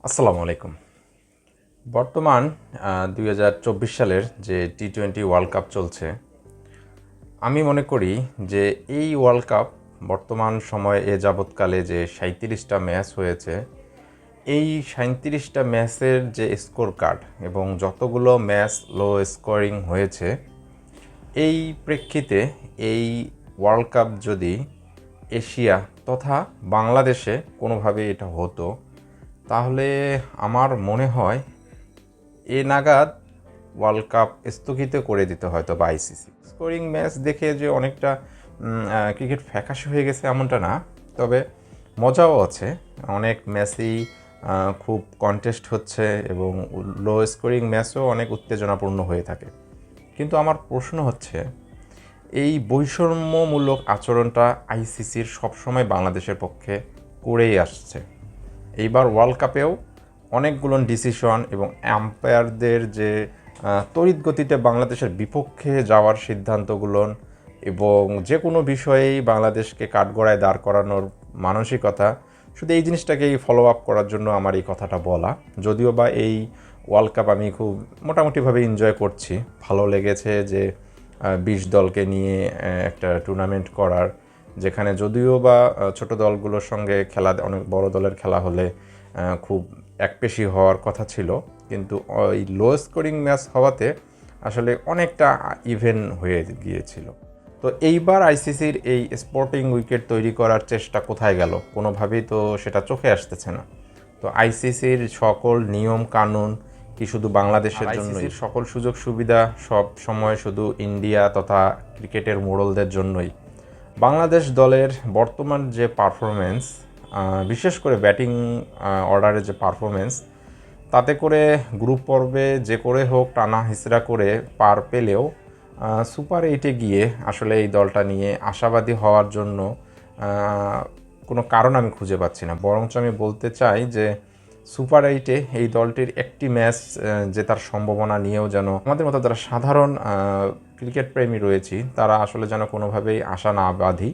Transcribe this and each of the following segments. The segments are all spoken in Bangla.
আসসালামু আলাইকুম। বর্তমান ২০২৪ সালের যে টি-20 ওয়ার্ল্ড কাপ চলছে, আমি মনে করি যে এই ওয়ার্ল্ড কাপ বর্তমান সময়ে যাবৎকালে যে ৩৭টা ম্যাচ হয়েছে, এই ৩৭টা ম্যাচের যে স্কোর কার্ড এবং যতগুলো ম্যাচ লো স্কোরিং হয়েছে, এই প্রেক্ষিতে এই ওয়ার্ল্ড কাপ যদি এশিয়া তথা বাংলাদেশে কোনোভাবে এটা হতো, তাহলে আমার মনে হয় এ নাগাদ ওয়ার্ল্ড কাপ স্থগিত করে দিতে হয়তো বা আইসিসি। স্কোরিং ম্যাচ দেখে যে অনেকটা ক্রিকেট ফ্যাকাশে হয়ে গেছে এমনটা না, তবে মজাও আছে। অনেক ম্যাচই খুব কন্টেস্ট হচ্ছে এবং লো স্কোরিং ম্যাচও অনেক উত্তেজনাপূর্ণ হয়ে থাকে। কিন্তু আমার প্রশ্ন হচ্ছে, এই বৈষম্যমূলক আচরণটা আইসিসির সবসময় বাংলাদেশের পক্ষে করেই আসছে। এইবার ওয়ার্ল্ড কাপেও অনেকগুলো ডিসিশন এবং আম্পায়ারদের যে তড়িৎ গতিতে বাংলাদেশের বিপক্ষে যাওয়ার সিদ্ধান্তগুলো এবং যে কোনো বিষয়েই বাংলাদেশকে কাঠগড়ায় দাঁড় করানোর মানসিকতা, শুধু এই জিনিসটাকেই ফলো আপ করার জন্য আমার এই কথাটা বলা। যদিও বা এই ওয়ার্ল্ড কাপ আমি খুব মোটামুটিভাবে এনজয় করছি, ভালো লেগেছে যে ২০ দলকে নিয়ে একটা টুর্নামেন্ট করার, যেখানে যদিও বা ছোট দলগুলোর সঙ্গে খেলা, অনেক বড় দলের খেলা হলে খুব একপেশি হওয়ার কথা ছিল, কিন্তু ওই লো স্কোরিং ম্যাচ হওয়াতে আসলে অনেকটা ইভেন হয়ে গিয়েছিল। তো এইবার আইসিসির এই স্পোর্টিং উইকেট তৈরি করার চেষ্টা কোথায় গেল? কোনোভাবেই তো সেটা চোখে আসতেছে না। তো আইসিসির সকল নিয়ম কানুন কি শুধু বাংলাদেশের জন্য? আইসিসির সকল সুযোগ সুবিধা সব সময় শুধু ইন্ডিয়া তথা ক্রিকেটের মোড়লদের জন্যই? বাংলাদেশ দলের বর্তমান যে পারফরমেন্স, বিশেষ করে ব্যাটিং অর্ডারের যে পারফরমেন্স, তাতে করে গ্রুপ পর্বে যে করে হোক টানা হিসরা করে পার পেলেও সুপার এইটে গিয়ে আসলে এই দলটা নিয়ে আশাবাদী হওয়ার জন্য কোনো কারণ আমি খুঁজে পাচ্ছি না। বরঞ্চ আমি বলতে চাই যে সুপার এইটে এই দলটির একটি ম্যাচ জেতার সম্ভাবনা নিয়েও যেন আমাদের মতো যারা সাধারণ ক্রিকেট প্রেমী রয়েছি তারা আসলে যেন কোনোভাবেই আশা না বাঁধি।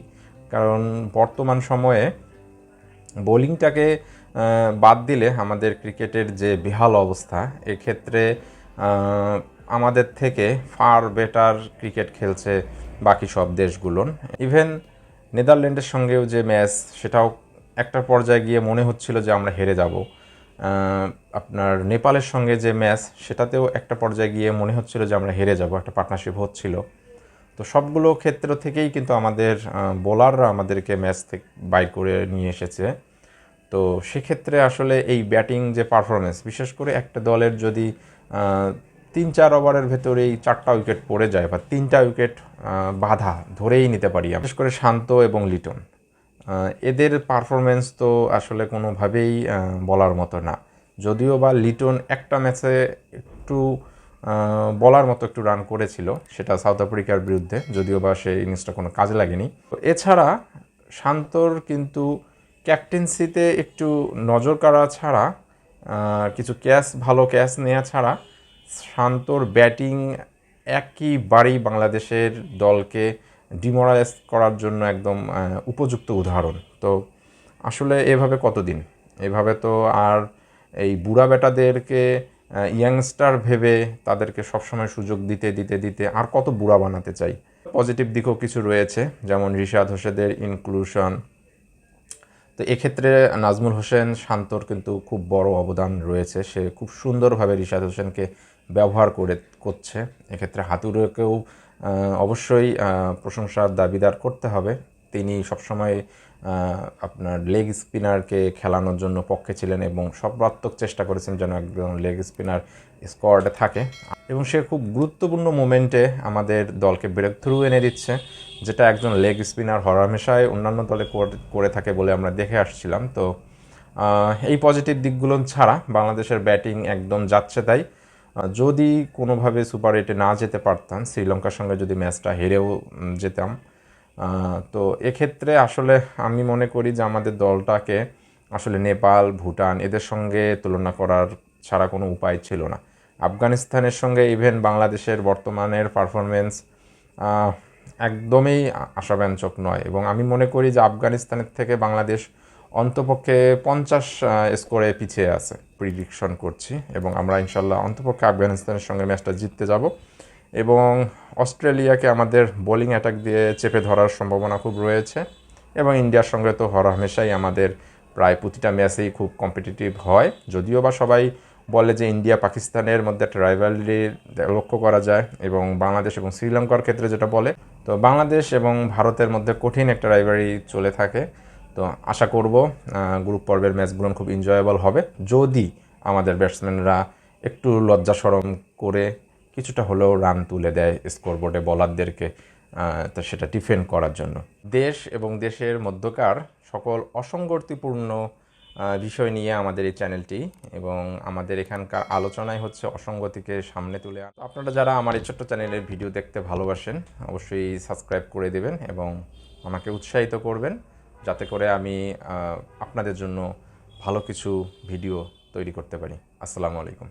কারণ বর্তমান সময়ে বোলিংটাকে বাদ দিলে আমাদের ক্রিকেটের যে বেহাল অবস্থা, এক্ষেত্রে আমাদের থেকে ফার বেটার ক্রিকেট খেলছে বাকি সব দেশগুলোন। ইভেন নেদারল্যান্ডের সঙ্গেও যে ম্যাচ, সেটাও একটা পর্যায়ে গিয়ে মনে হচ্ছিল যে আমরা হেরে যাব। আপনার নেপালের সঙ্গে যে ম্যাচ, সেটাতেও একটা পর্যায়ে গিয়ে মনে হচ্ছিল যে আমরা হেরে যাব, একটা পার্টনারশিপ হচ্ছিল। তো সবগুলো ক্ষেত্র থেকেই কিন্তু আমাদের বোলাররা আমাদেরকে ম্যাচ থেকে বাইর করে নিয়ে এসেছে। তো সেক্ষেত্রে আসলে এই ব্যাটিং যে পারফরমেন্স, বিশেষ করে একটা দলের যদি ৩-৪ ওভারের ভেতরেই ৪টা উইকেট পড়ে যায় বা ৩টা উইকেট বাধা ধরেই নিতে পারি, বিশেষ করে শান্ত এবং লিটন, এদের পারফরমেন্স তো আসলে কোনোভাবেই বলার মতো না। যদিও বা লিটন একটা ম্যাচে একটু বলার মতো একটু রান করেছিল, সেটা সাউথ আফ্রিকার বিরুদ্ধে, যদিও বা সেই ইনিংসটা কোনো কাজে লাগেনি। তো এছাড়া শান্তর কিন্তু ক্যাপ্টেন্সিতে একটু নজর কাড়া ছাড়া, কিছু ভালো ক্যাচ নেওয়া ছাড়া, শান্তর ব্যাটিং একেবারেই বাংলাদেশের দলকে ডিমোরালাইজ করার জন্য একদম উপযুক্ত উদাহরণ। তো আসলে এভাবে কতদিন? এভাবে তো আর এই বুড়া ব্যাটাদেরকে ইয়াংস্টার ভেবে তাদেরকে সবসময় সুযোগ দিতে দিতে দিতে আর কত বুড়া বানাতে চাই? পজিটিভ দিকও কিছু রয়েছে, যেমন রিশাদ হোসেনদের ইনক্লুশন। তো এক্ষেত্রে নাজমুল হোসেন শান্তর কিন্তু খুব বড় অবদান রয়েছে, সে খুব সুন্দরভাবে রিশাদ হোসেনকে ব্যবহার করছে। এক্ষেত্রে হাতুড়েকেও অবশ্যই প্রশংসার দাবিদার করতে হবে। তিনি সবসময় আপনার লেগ স্পিনারকে খেলানোর জন্য পক্ষে ছিলেন এবং সর্বাত্মক চেষ্টা করেছেন যেন একজন লেগ স্পিনার স্কোয়াডে থাকে, এবং সে খুব গুরুত্বপূর্ণ মোমেন্টে আমাদের দলকে ব্রেক থ্রু এনে দিচ্ছে, যেটা একজন লেগ স্পিনার হরহামেশাই অন্যান্য দলে করে থাকে বলে আমরা দেখে আসছিলাম। তো এই পজিটিভ দিকগুলো ছাড়া বাংলাদেশের ব্যাটিং একদম যাচ্ছে তাই। যদি কোনোভাবে সুপার এইটে না যেতে পারতাম, শ্রীলঙ্কার সঙ্গে যদি ম্যাচটা হেরেও যেতাম, তো এক্ষেত্রে আসলে আমি মনে করি যে আমাদের দলটাকে আসলে নেপাল, ভুটান এদের সঙ্গে তুলনা করার ছাড়া কোনো উপায় ছিল না। আফগানিস্তানের সঙ্গে ইভেন বাংলাদেশের বর্তমানের পারফরমেন্স একদমই আশাব্যঞ্জক নয়, এবং আমি মনে করি যে আফগানিস্তানের থেকে বাংলাদেশ অন্তপক্ষে 50 স্কোরে পিছিয়ে আছে প্রিডিকশন করছি এবং আমরা ইনশাল্লাহ অন্তপক্ষে আফগানিস্তানের সঙ্গে ম্যাচটা জিততে যাব এবং অস্ট্রেলিয়াকে আমাদের বোলিং অ্যাটাক দিয়ে চেপে ধরার সম্ভাবনা খুব রয়েছে এবং ইন্ডিয়ার সঙ্গে তো হরহামেশাই আমাদের প্রায় প্রতিটা ম্যাচেই খুব কম্পিটিটিভ হয়, যদিও বা সবাই বলে যে ইন্ডিয়া পাকিস্তানের মধ্যে একটা রাইভালরি লক্ষ্য করা যায় এবং বাংলাদেশ এবং শ্রীলঙ্কার ক্ষেত্রে যেটা বলে, তো বাংলাদেশ এবং ভারতের মধ্যে কঠিন একটা রাইভালরি চলে থাকে। তো আশা করব গ্রুপ পর্বের ম্যাচগুলো খুব এনজয়েবল হবে যদি আমাদের ব্যাটসম্যানরা একটু লজ্জা শরম করে কিছুটা হলেও রান তুলে দেয় স্কোরবোর্ডে বলারদেরকে, তো সেটা ডিফেন্ড করার জন্য। দেশ এবং দেশের মধ্যকার সকল অসঙ্গতিপূর্ণ বিষয় নিয়ে আমাদের এই চ্যানেলটি এবং আমাদের এখানকার আলোচনায় হচ্ছে অসঙ্গতিকে সামনে তুলে আনা। আপনারা যারা আমার এই ছোট্ট চ্যানেলের ভিডিও দেখতে ভালোবাসেন অবশ্যই সাবস্ক্রাইব করে দেবেন এবং আমাকে উৎসাহিত করবেন যাতে করে আমি আপনাদের জন্য ভালো কিছু ভিডিও তৈরি করতে পারি। আসসালামু আলাইকুম।